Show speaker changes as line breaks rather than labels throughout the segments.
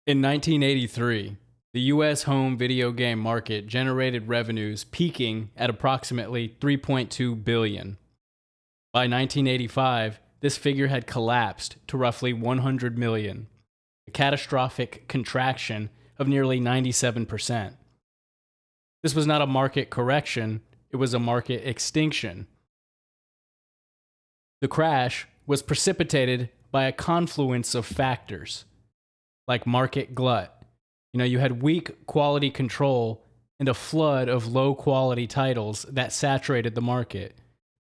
In 1983, the U.S. home video game market generated revenues peaking at approximately $3.2 billion. By 1985, this figure had collapsed to roughly $100 million, a catastrophic contraction of nearly 97%. This was not a market correction, it was a market extinction. The crash was precipitated by a confluence of factors, like market glut. You had weak quality control and a flood of low quality titles that saturated the market.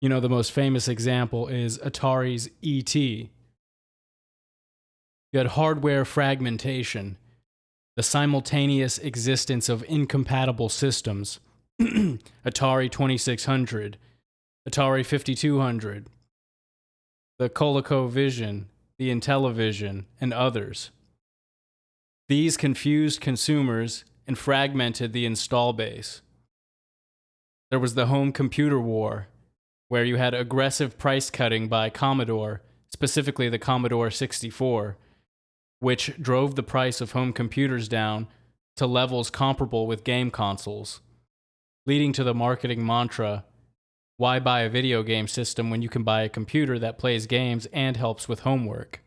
The most famous example is Atari's E.T. You had hardware fragmentation, the simultaneous existence of incompatible systems, Atari 2600, Atari 5200, the ColecoVision, the Intellivision, and others. These confused consumers and fragmented the install base. There was the home computer war, where you had aggressive price cutting by Commodore, specifically the Commodore 64, which drove the price of home computers down to levels comparable with game consoles, leading to the marketing mantra, why buy a video game system when you can buy a computer that plays games and helps with homework?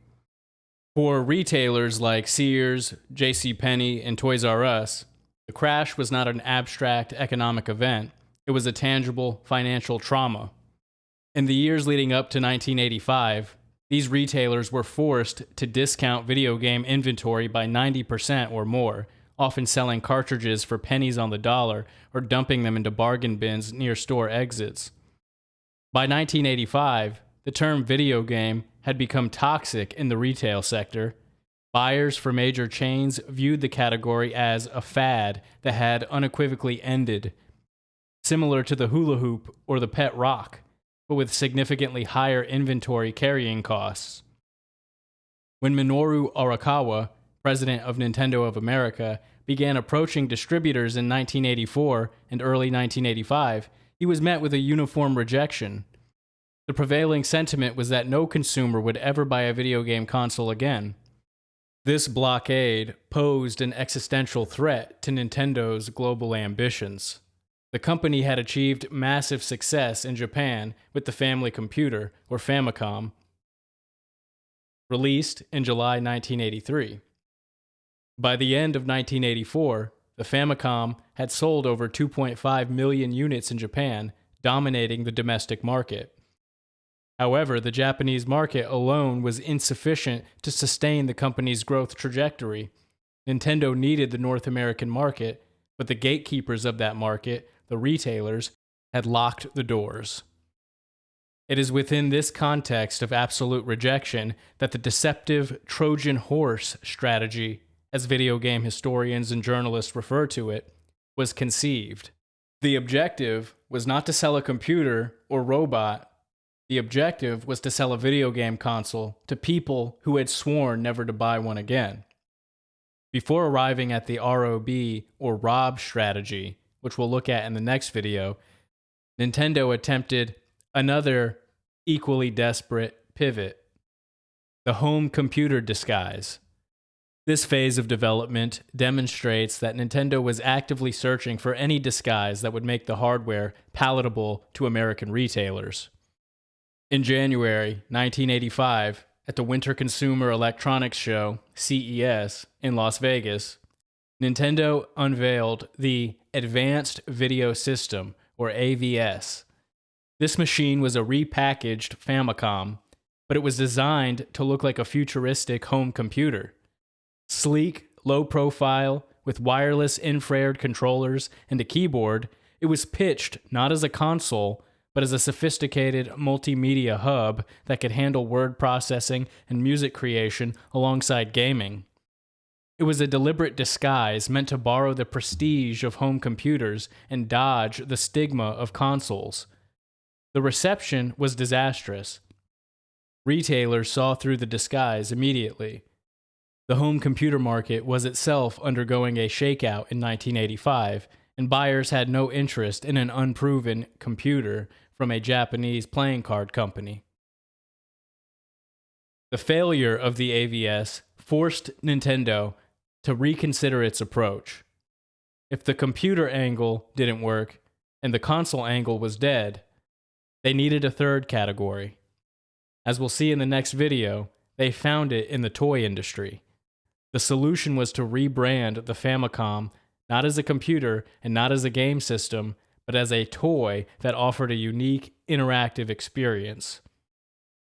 For retailers like Sears, JCPenney, and Toys R Us, the crash was not an abstract economic event, it was a tangible financial trauma. In the years leading up to 1985, these retailers were forced to discount video game inventory by 90% or more, often selling cartridges for pennies on the dollar or dumping them into bargain bins near store exits. By 1985, the term video game had become toxic in the retail sector. Buyers for major chains viewed the category as a fad that had unequivocally ended, similar to the hula hoop or the pet rock, but with significantly higher inventory carrying costs. When Minoru Arakawa, president of Nintendo of America, began approaching distributors in 1984 and early 1985, he was met with a uniform rejection. The prevailing sentiment was that no consumer would ever buy a video game console again. This blockade posed an existential threat to Nintendo's global ambitions. The company had achieved massive success in Japan with the Family Computer, or Famicom, released in July 1983. By the end of 1984, the Famicom had sold over 2.5 million units in Japan, dominating the domestic market. However, the Japanese market alone was insufficient to sustain the company's growth trajectory. Nintendo needed the North American market, but the gatekeepers of that market, the retailers, had locked the doors. It is within this context of absolute rejection that the deceptive Trojan horse strategy, as video game historians and journalists refer to it, was conceived. The objective was not to sell a computer or robot. The objective was to sell a video game console to people who had sworn never to buy one again. Before arriving at the R.O.B. or R.O.B. strategy, which we'll look at in the next video, Nintendo attempted another equally desperate pivot: the home computer disguise. This phase of development demonstrates that Nintendo was actively searching for any disguise that would make the hardware palatable to American retailers. In January 1985, at the Winter Consumer Electronics Show, CES, in Las Vegas, Nintendo unveiled the Advanced Video System, or AVS. This machine was a repackaged Famicom, but it was designed to look like a futuristic home computer. Sleek, low profile, with wireless infrared controllers and a keyboard, it was pitched not as a console, but as a sophisticated multimedia hub that could handle word processing and music creation alongside gaming. It was a deliberate disguise meant to borrow the prestige of home computers and dodge the stigma of consoles. The reception was disastrous. Retailers saw through the disguise immediately. The home computer market was itself undergoing a shakeout in 1985, and buyers had no interest in an unproven computer from a Japanese playing card company. The failure of the AVS forced Nintendo to reconsider its approach. If the computer angle didn't work and the console angle was dead, they needed a third category. As we'll see in the next video, they found it in the toy industry. The solution was to rebrand the Famicom not as a computer and not as a game system, but as a toy that offered a unique, interactive experience.